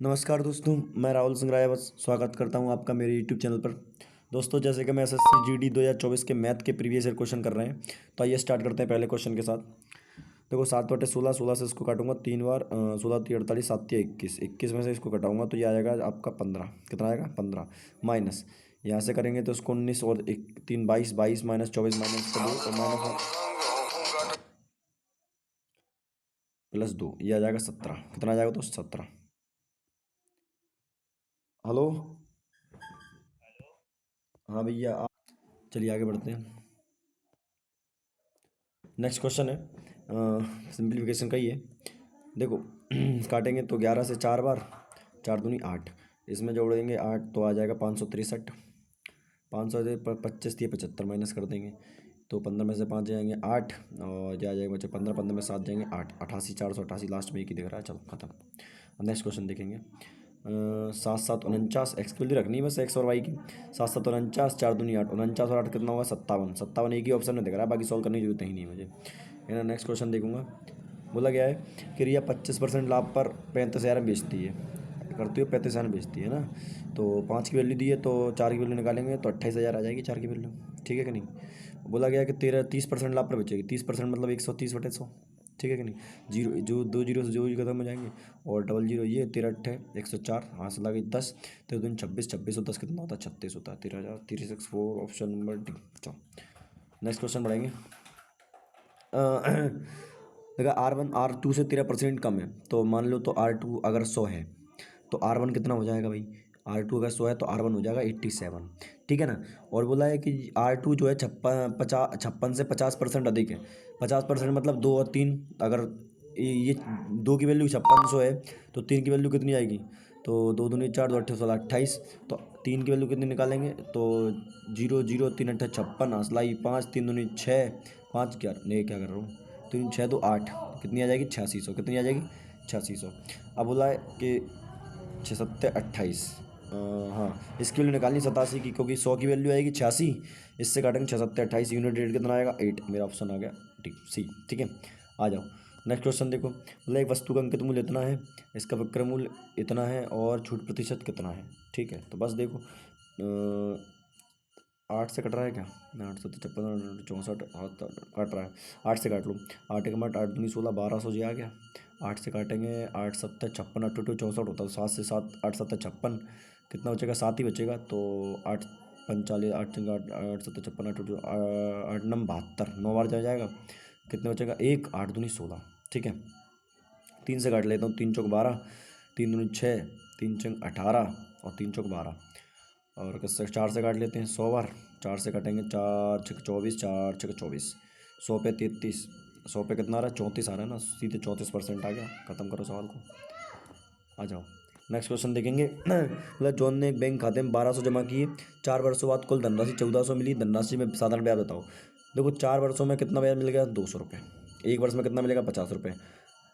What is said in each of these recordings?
नमस्कार दोस्तों, मैं राहुल सिंह राय बस स्वागत करता हूं आपका मेरे यूट्यूब चैनल पर। दोस्तों, जैसे कि मैं एसएससी जीडी 2024 के मैथ के प्रीवियस ईयर क्वेश्चन कर रहे हैं, तो आइए स्टार्ट करते हैं पहले क्वेश्चन के साथ। देखो, 7/16, 16 से इसको काटूंगा 3 बार, 16×3 = 48, 7×3 = 21, 21 में से इसको घटाऊंगा तो ये आ जाएगा आपका 15। कितना आएगा? 15 माइनस यहाँ से करेंगे तो इसको 19 और 3 22, 22 माइनस 24 माइनस 2 और माइनस +2, ये आ जाएगा 17। कितना आ जाएगा? तो 17। हेलो। हाँ भैया, चलिए आगे बढ़ते हैं। नेक्स्ट क्वेश्चन है, सिंप्लीफिकेशन का ही है। देखो काटेंगे तो 11 से 4 बार, 4×2 = 8। इसमें जोड़ेंगे 8 तो आ जाएगा 563। 500 से 25 दिए 75 माइनस कर देंगे तो 15 में से 5 जाएंगे 8 और ये आ जाएगा बच्चे 15, 15 में 7 जाएंगे 8, 88, 488 लास्ट में एक ही दिख रहा है। चलो खत्म। नेक्स्ट क्वेश्चन देखेंगे। 7 7 49, एक्स की वैल्यू रखनी है बस, एक्स और वाई की। 7 7 49, 4×2 = 8, 49 और 8 कितना होगा? 57। 57 एक ही ऑप्शन में दिख रहा है, बाकी सॉल्व करने की जरूरत ही नहीं है मुझे, है ना। नेक्स्ट क्वेश्चन देखूंगा। बोला गया है कि रिया 25% लाभ पर 35,000 में बेचती है, करती हो 35,000 में बेचती है ना। तो 5 की वैल्यू दी है तो 4 की वैल्यू निकालेंगे तो 28,000 आ जाएगी 4 की वैल्यू। ठीक है कि नहीं। बोला गया है कि 30% लाभ पर बेचेगी। 30% मतलब 130/100। ठीक है कि नहीं। जीरो जो 2 जीरो से जो खत्म हो जाएंगे और डबल जीरो, ये 13×8 = 104, हाथ लगा 10, 13×2 = 26, 26 और 10 कितना होता है? 36 होता है। 13,364 ऑप्शन नंबर डी। चलो नेक्स्ट क्वेश्चन बढ़ेंगे। देखा R1 R2 से 13% कम है, तो मान लो तो R2 अगर 100 है तो R1 कितना हो जाएगा भाई? R2 अगर 100 है तो R1 हो जाएगा 87। ठीक है ना। और बोला है कि R2 जो है 56 से 50% अधिक है। 50% मतलब 2 और 3, अगर ये 2 की वैल्यू 5600 है तो 3 की वैल्यू कितनी आएगी? तो 2 दूनी 4, 2 अट्ठे 16, 28। तो 3 की वैल्यू कितनी निकालेंगे तो 0 0, 3 अट्ठे 56, असलाई 5, 3 दूनी 6, 5 क्या नहीं, क्या कर रहा हूँ, 3 6 2 8, कितनी आ जाएगी? 8600। कितनी आ जाएगी? 8600। अब बोला है कि 6 7 28, हाँ इसकी वैल्यू निकालनी 87 की, क्योंकि 100 की वैल्यू आएगी 86, इससे काटेंगे 6 7 28, यूनिट रेट कितना आएगा? 8। मेरा ऑप्शन आ गया ठीक सी। ठीक है, आ जाओ नेक्स्ट क्वेश्चन देखो। मतलब एक वस्तु का अंकित मूल्य इतना है, इसका विक्रय मूल्य इतना है और छूट प्रतिशत कितना है। ठीक है, तो बस देखो 8 से कट रहा है क्या? 8 7 56 64, हाथ काट रहा है। 8 से काट लो। 8 1 8, 8 दूनी 16, 1200 जी आ गया। 8 से काटेंगे 8 7 56, 8 2 64 होता है। 7 से 7, 8 7 56, कितना बचेगा? 7 ही बचेगा। तो 8 45, 8 8 8 7 56, 8 2 8 9 72, 9 बार जाएगा। कितने बचेगा? 1, 8 दूनी 16। ठीक है, 3 से काट लेता हूँ। 3 चौक 12, 3 दूनी 6, 3 चौक 18 और 3 चौक 12। और किससे? 4 से काट लेते हैं 100 बार। 4 से काटेंगे 4 6 24, 4 6 24, 100 पे 33, 100 पे कितना आ रहा है? 34 आ रहा है ना, सीधे 34% आ गया। खत्म करो सवाल को, आ जाओ नेक्स्ट क्वेश्चन देखेंगे। मतलब जॉन ने एक बैंक खाते में 1200 जमा किए, 4 वर्षों बाद कुल धनराशि 1400 मिली। धनराशि में साधारण ब्याज बताओ। देखो 4 वर्षों में कितना ब्याज मिल गया? 200 रुपये। 1 वर्ष में कितना मिलेगा? 50 रुपये,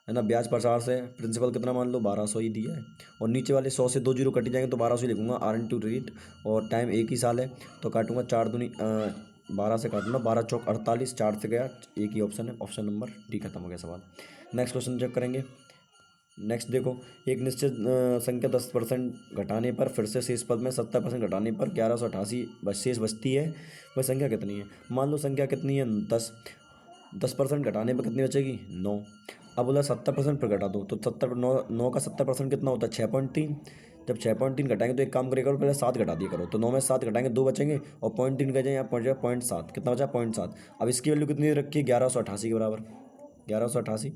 है ना। ब्याज 50 है, प्रिंसिपल कितना मान लो? 1200 ही दिया है। और नीचे वाले 100 से 2 जीरो कट जाएंगे तो 1200 ही लिखूंगा। R × रेट और टाइम एक ही साल है तो काटूंगा 4 दूनी 12 से काटूंगा, 12 चौक 48, 4 से गया, एक ही ऑप्शन है, ऑप्शन नंबर डी। खत्म हो गया सवाल। नेक्स्ट क्वेश्चन चेक करेंगे। नेक्स्ट देखो, एक निश्चित संख्या 10% घटाने पर, फिर से शेष पद में 70% घटाने पर 1188 शेष बचती है, वह संख्या कितनी है? मान लो संख्या कितनी है? 10। 10% घटाने पर कितनी बचेगी? 9। अब बोला 70% पर घटा दो तो 70 9 9 का 70% कितना होता है? 6.3। जब 6.3 घटाएंगे तो एक काम करेगा, पहले 7 घटा दिया करो, तो 9 में 7 घटाएंगे 2 बचेंगे और 0.3 का जाए यहाँ पहुँच जाएगा 0.7। कितना बचा? 0.7। अब इसकी वैल्यू कितनी रखी है? 1188 के बराबर। 1188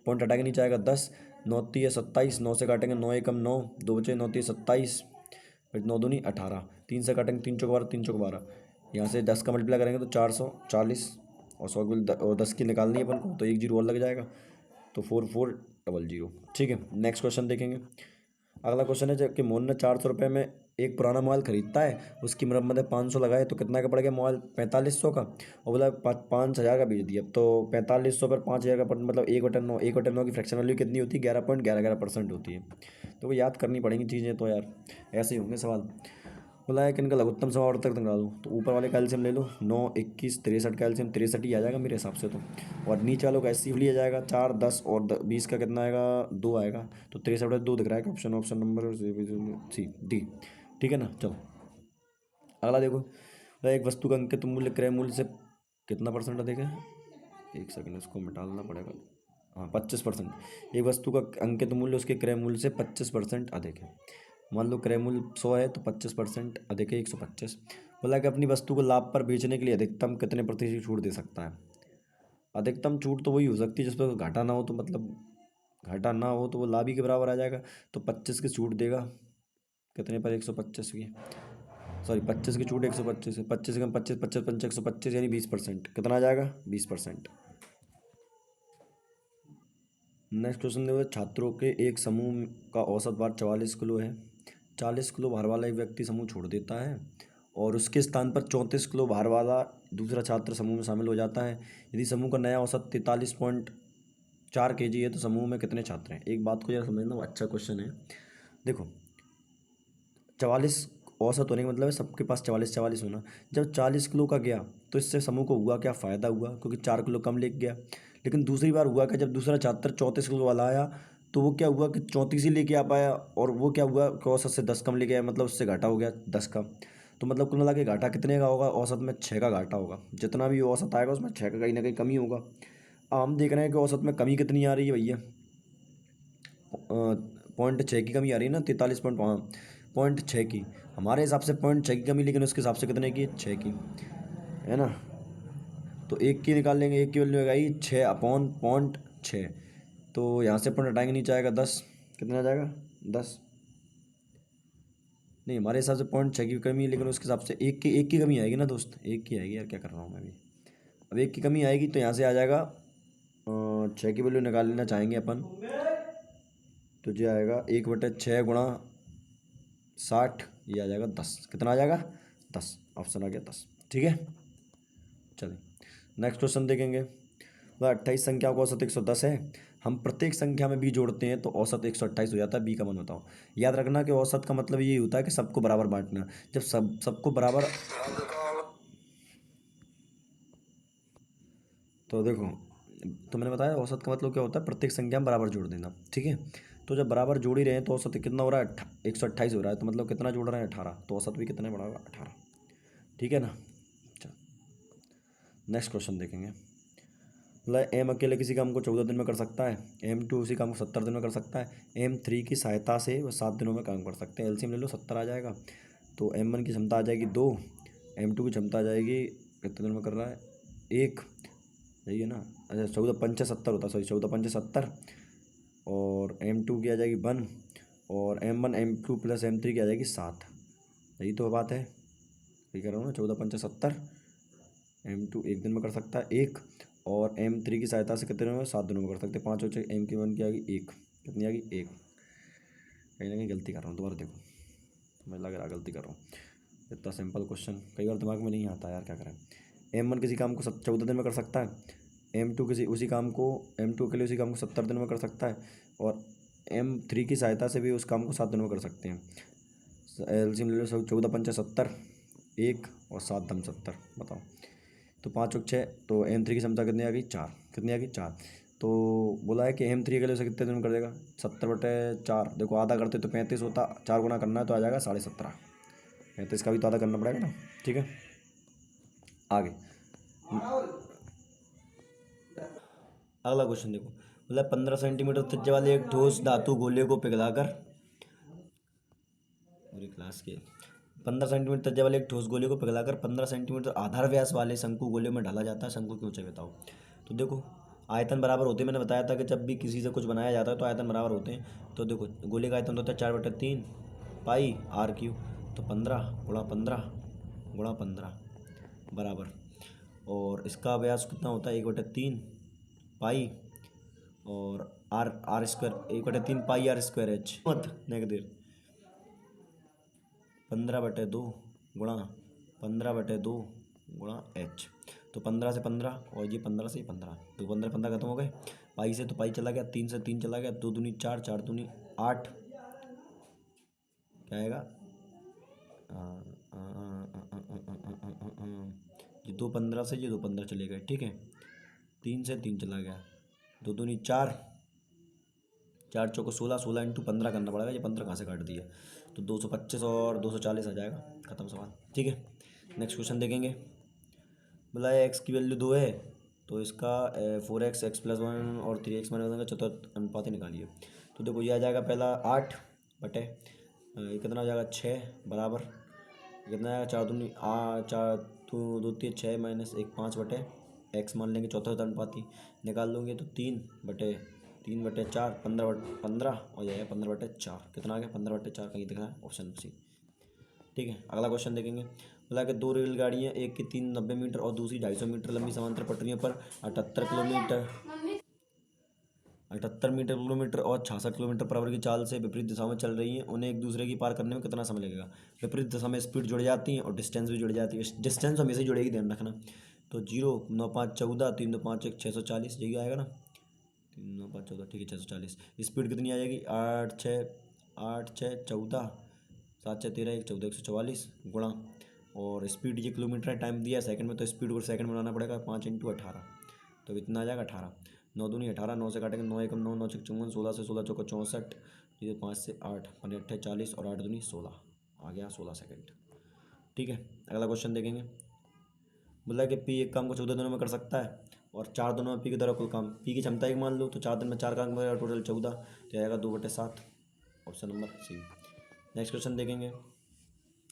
पॉइंट हटा के नीचे आएगा 10, 9 3 27, 9 से काटेंगे 9 एकम 9, 2 बचे 9 3 27, फिर 9 दूनी 18, 3 से काटेंगे 3 चौक 12, 3 चौक 12, यहाँ से 10 का मल्टीप्लाई करेंगे तो 440 और 100 और 10 की निकालनी है अपन को तो 1 जीरो और लग जाएगा तो 4400। ठीक है, नेक्स्ट क्वेश्चन देखेंगे। अगला क्वेश्चन है कि मोहन ने 400 रुपये में एक पुराना मोबाइल खरीदता है, उसकी मरम्मत है 500 लगाए तो कितना का पड़ गया मोबाइल? 4500 का। और बोला 5,000 का बेच दिया, तो 4500 पर 5,000 का मतलब 1/9, 1/9 की फ्रैक्शन वैल्यू कितनी होती है? 11.11% होती है। तो वो याद करनी पड़ेंगी चीज़ें तो यार, ऐसे ही होंगे सवाल। बोला है कि इनका लघुत्तम समावर्तक निकाल दो, तो ऊपर वाले कैल्शियम ले लो, 9 21 63 कैल्शियम 63 ही आ जाएगा मेरे हिसाब से तो। और नीचे वालों का ऐसे ही आ जाएगा, 4 10 और 20 का कितना आएगा, 2 आएगा। तो 63/2 दिख रहा है कि option option number C D. ठीक है ना। चलो अगला देखो, बोला एक वस्तु का अंकित मूल्य क्रय मूल्य से कितना परसेंट अधिक है। एक सेकंड, इसको मिटाना पड़ेगा। हाँ 25%। एक वस्तु का अंकित मूल्य उसके क्रय मूल्य से 25% अधिक है। मान लो क्रय मूल्य 100 है तो 25% अधिक है 125। बोला कि अपनी वस्तु को लाभ पर बेचने के लिए अधिकतम कितने प्रतिशत छूट दे सकता है। अधिकतम छूट तो वही हो सकती है जिस पर घाटा ना हो, तो मतलब घाटा ना हो तो वो लाभ ही के बराबर आ जाएगा। तो 25 की छूट देगा कितने पर, 125 की, सॉरी 25 की छूट 125 है, 25 कम 25 25 पंच 125 यानी 20%। कितना आ जाएगा 20%। नेक्स्ट क्वेश्चन देखो, छात्रों के एक समूह का औसत भार 44 किलो है। 40 किलो भार वाला एक व्यक्ति समूह छोड़ देता है और उसके स्थान पर 34 किलो भार वाला दूसरा छात्र समूह में शामिल हो जाता है। यदि समूह का नया औसत 43.4 kg है तो समूह में कितने छात्र हैं। एक बात को जरा समझना, वो अच्छा क्वेश्चन है। देखो 44 औसत होने का मतलब है सबके पास 44 होना। जब 40 किलो का गया तो इससे समूह को हुआ क्या फ़ायदा हुआ, क्योंकि 4 किलो कम लेके गया। लेकिन दूसरी बार हुआ क्या, जब दूसरा छात्र 34 किलो वाला आया तो वो क्या हुआ कि 34 ही लेके आ पाया, और वो क्या हुआ कि औसत से 10 कम लेके आया, मतलब उससे घाटा हो गया 10 का। तो मतलब कुल मिला के घाटा कितने का होगा, औसत में 6 का घाटा होगा। जितना भी औसत आएगा उसमें 6 का कहीं ना कहीं कमी होगा। अब हम देख रहे हैं कि औसत में कमी कितनी आ रही है भैया, 0.6 की कमी आ रही है ना, 43.6 की। हमारे हिसाब से 0.6 की कमी, लेकिन उसके हिसाब से कितने की, 6 की, है ना। तो एक की निकाल लेंगे, एक की वैल्यू आई 6/0.6। तो यहाँ से पॉइंट हटाएंगे, नीचे आएगा 10। कितना आ जाएगा 10, नहीं हमारे हिसाब से 0.6 की कमी, लेकिन उसके हिसाब से एक की कमी आएगी ना दोस्त, एक की आएगी यार, क्या कर रहा हूँ मैं अभी। अब एक की कमी आएगी तो यहाँ से आ जाएगा 6 की वैल्यू निकाल लेना चाहेंगे अपन, तो जो आएगा 1/6 × 60, ये आ जाएगा 10। कितना आ जाएगा 10, ऑप्शन आ गया 10। ठीक है। चलिए नेक्स्ट क्वेश्चन देखेंगे। वह 28 संख्या का औसत 110 है। हम प्रत्येक संख्या में बी जोड़ते हैं तो औसत 128 हो जाता है। बी का मान बताओ। याद रखना कि औसत का मतलब ये होता है कि सबको बराबर बांटना। जब सबको बराबर, तो देखो, तो मैंने बताया औसत का मतलब क्या होता है, प्रत्येक संख्या में बराबर जोड़ देना। ठीक है। तो जब बराबर जोड़ ही रहे हैं तो औसत कितना हो रहा है, 128 हो रहा है। तो मतलब कितना जोड़ रहे हैं, 18। तो औसत भी कितने बढ़ा होगा, 18। ठीक है ना। चल नेक्स्ट क्वेश्चन देखेंगे। मतलब एम अकेले किसी काम को 14 दिन में कर सकता है, M2 उसी काम को 70 दिन में कर सकता है, M3 की सहायता से वो 7 दिनों में काम कर सकते हैं। एलसीएम ले लो, 70 आ जाएगा। तो M1 की क्षमता आ जाएगी 2, M2 की क्षमता आ जाएगी, कितने दिन में कर रहा है, 1, यही है ना। अच्छा 14 पंचे 70 होता है, सॉरी 14 पंचे 70। और M2 की आ जाएगी 1, और M1 M2 प्लस M3 की आ जाएगी 7। यही तो बात है, यही कह रहा हूँ ना, 14 पंचे 70, M2 एक दिन में कर सकता है 1, और M3 की सहायता से कितने दिनों में, 7 दिनों में कर सकते हैं। 5 बचे, M1 की आ गई 1, कितनी आ गई 1। कहीं ना कहीं गलती कर रहा हूँ, दोबारा देखो, मैं लग रहा गलती कर रहा हूँ। इतना सिंपल क्वेश्चन कई बार दिमाग में नहीं आता यार, क्या करें। M1 किसी काम को 14 दिन में कर सकता है, M2 किसी उसी काम को, M2 के लिए उसी काम को 70 दिन में कर सकता है, और M3 की सहायता से भी उस काम को 7 दिन में कर सकते हैं। एलसीएम ले लो, 14 पंचे 70, 1 और 7 दम 70, बताओ। तो 5 और 6, तो M3 की क्षमता कितनी आ गई, 4। कितनी आ गई, 4। तो बोला है कि M3 के लिए उसे कितने दिन में कर देगा, 70/4। देखो आधा करते तो 35 होता, 4 गुना करना है तो आ जाएगा 17.5। 35 का भी तो आधा करना पड़ेगा ना। ठीक है, आगे अगला क्वेश्चन देखो। मतलब 15 सेंटीमीटर त्रिज्या वाले एक ठोस धातु गोले को पिघलाकर, पूरी क्लास के 15 सेंटीमीटर त्रिज्या वाले एक ठोस गोले को पिघलाकर 15 सेंटीमीटर आधार व्यास वाले शंकु गोले में डाला जाता है। शंकु की ऊंचाई बताओ। तो देखो आयतन बराबर होते हैं, मैंने बताया था कि जब भी किसी से कुछ बनाया जाता है तो आयतन बराबर होते हैं। तो देखो गोले का आयतन होता है 4/3 पाई R³ तो 15 × 15 × 15 बराबर, और इसका व्यास कितना होता है, 1/3 पाई, और आर स्क्वायर 1/3 पाई R²H मत नेगेटिव 15/2 गुणा 15/2 गुणा H। तो 15 से 15, और ये 15 से 15, तो 15 खत्म हो गए। पाई से तो पाई चला गया, 3 से 3 चला गया, 2 दूनी 4, 4 दूनी 8, क्या आएगा ये 2 15 से ये 2 15 चले गए, ठीक है। 3 से 3 चला गया, 2 दूनी 4, 4 चौको 16, 16 × 15 करना पड़ेगा, ये 15 कहाँ से काट दिया, तो 225 और 240 आ जाएगा, ख़त्म सवाल, ठीक है। नेक्स्ट क्वेश्चन देखेंगे। बोला है एक्स की वैल्यू 2 है, तो इसका 4x x+1 और 3x का चतुर्थ अनुपात निकालिए। तो देखो ये आ जाएगा पहला 8 बटे ये कितना हो जाएगा 6 बराबर कितना आएगा 4 दूनी 4 2 3 6 - 1 5 बटे x मान लेंगे चौथा अनुपाती निकाल लोगे तो 3/4 15 हो जाएगा 15/4 कितना आ गया 15/4 कहीं दिख रहा है ऑप्शन सी, ठीक है। अगला क्वेश्चन देखेंगे। बोला कि 2 रेलगाड़ियाँ एक की 390 मीटर और दूसरी 250 मीटर लंबी समांतर पटरियों पर 78 मीटर किलोमीटर और 66 किलोमीटर पर आवर की चाल से विपरीत दिशा में चल रही हैं। उन्हें एक दूसरे की पार करने में कितना समय लगेगा। विपरीत दिशा में स्पीड जुड़ जाती है और डिस्टेंस भी जुड़ जाती है, डिस्टेंस हमेशा ही जुड़ेगी, ध्यान रखना। तो 0 9 5 14 3 2 5 1 640 यही आएगा ना, 3 9 5 14 ठीक है 640। स्पीड कितनी आ जाएगी 8 6 14 7 6 13 1 14 144 गुणा और स्पीड ये किलोमीटर है, टाइम दिया है सेकंड में, तो स्पीड को सेकंड में बनाना पड़ेगा 5 × 18 तो इतना आ जाएगा 18। 9 दूनी 18, 9 से काटेंगे 9 1 9 9 6 54, 16 से 16 चौका 64, ये 5 से 8 15 8 40 और 8 दूनी 16 आ गया 16 सेकंड, ठीक है। अगला क्वेश्चन देखेंगे। बोला कि पी एक काम को 14 दिनों में कर सकता है और 4 दिनों में पी के द्वारा कुल काम, पी की क्षमता एक मान लो तो 4 दिन में 4 काम करेगा, टोटल 14 तो आएगा 2/7 option number C. Next question देखेंगे।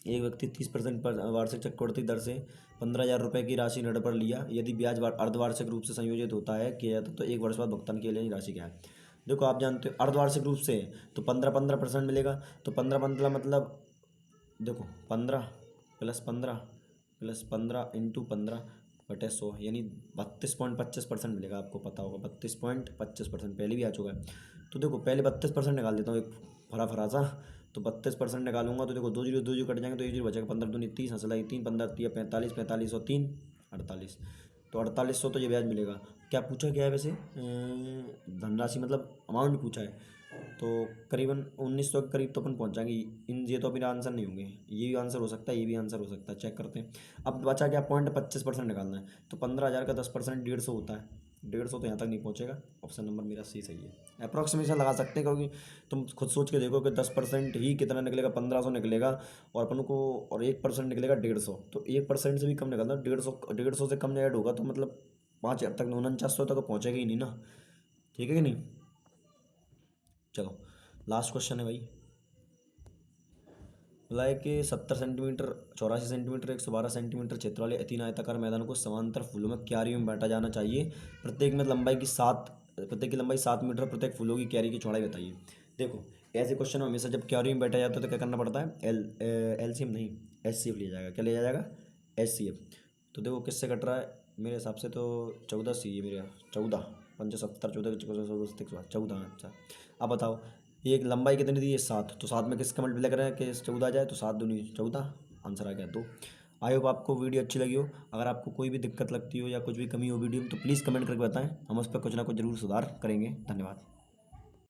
एक व्यक्ति 30% पर वार्षिक चक्रवृद्धि दर से 15,000 रुपये की राशि ऋण पर लिया, यदि ब्याज अर्धवार्षिक रूप से संयोजित होता है किया जाता तो 1 वर्ष बाद भुगतान के लिए राशि क्या है। देखो आप जानते हो अर्धवार्षिक रूप से तो 15% मिलेगा, तो 15 मतलब देखो 15 + 15 + 15 × 15/100 यानी 32.25% मिलेगा, आपको पता होगा 32.25% पहले भी आ चुका है। तो देखो पहले 32% निकाल देता हूँ, एक फरा सा, तो 32% निकालूंगा तो देखो 2 0 2 0 कट जाएंगे तो 1 0 बचेगा, 15 दूनी 30 हंसलाई 3 15 3 45 45 और 3 48 तो 4800 तो ये ब्याज मिलेगा। क्या पूछा क्या है वैसे धनराशि मतलब अमाउंट पूछा है, तो करीबन 1900 के करीब तो अपन पहुँच जाएंगे। इन ये तो अभी आंसर नहीं होंगे, ये भी आंसर हो सकता है, ये भी आंसर हो सकता है, चेक करते हैं। अब बचा क्या 0.25% निकालना है, तो 15,000 का 10% 150 होता है, 150 तो यहाँ तक नहीं पहुँचेगा, ऑप्शन नंबर मेरा सी सही है। अप्रॉक्सीमेशन लगा सकते हैं क्योंकि तुम खुद सोच के देखो कि 10% ही कितना निकलेगा 1500 निकलेगा और अपन को और 1% निकलेगा 150, तो 1% से भी कम निकलता है, 150 से कम ऐड होगा तो मतलब 5,000 तक 4900 तक पहुँचेगा ही नहीं ना, ठीक है कि नहीं। चलो लास्ट क्वेश्चन है भाई। बोला है कि 70 सेंटीमीटर 84 सेंटीमीटर 112 सेंटीमीटर क्षेत्र वाले 3 आयताकार मैदान को समांतर फूलों में क्यारियों में बांटा जाना चाहिए। प्रत्येक में प्रत्येक की लंबाई 7 मीटर, प्रत्येक फूलों की क्यारी की चौड़ाई बताइए। देखो ऐसे क्वेश्चन में हमेशा जब क्यारी में बैठा जाता है तो क्या करना पड़ता है, एलसीएम नहीं एचसीएफ लिया जाएगा, क्या लिया जाएगा एचसीएफ। तो देखो किससे कट रहा है, मेरे हिसाब से तो 14 सी है मेरा, 14 5 70 14 14 अच्छा। अब बताओ एक लंबाई कितनी दी है 7, तो 7 में किसका मल्टीप्लाई करें कि 14 आ जाए, तो 7 दूनी 14 आंसर आ गया 2। आई होप आपको वीडियो अच्छी लगी हो, अगर आपको कोई भी दिक्कत लगती हो या कुछ भी कमी हो वीडियो में तो प्लीज़ कमेंट करके बताएं, हम उस पर कुछ ना कुछ जरूर सुधार करेंगे। धन्यवाद।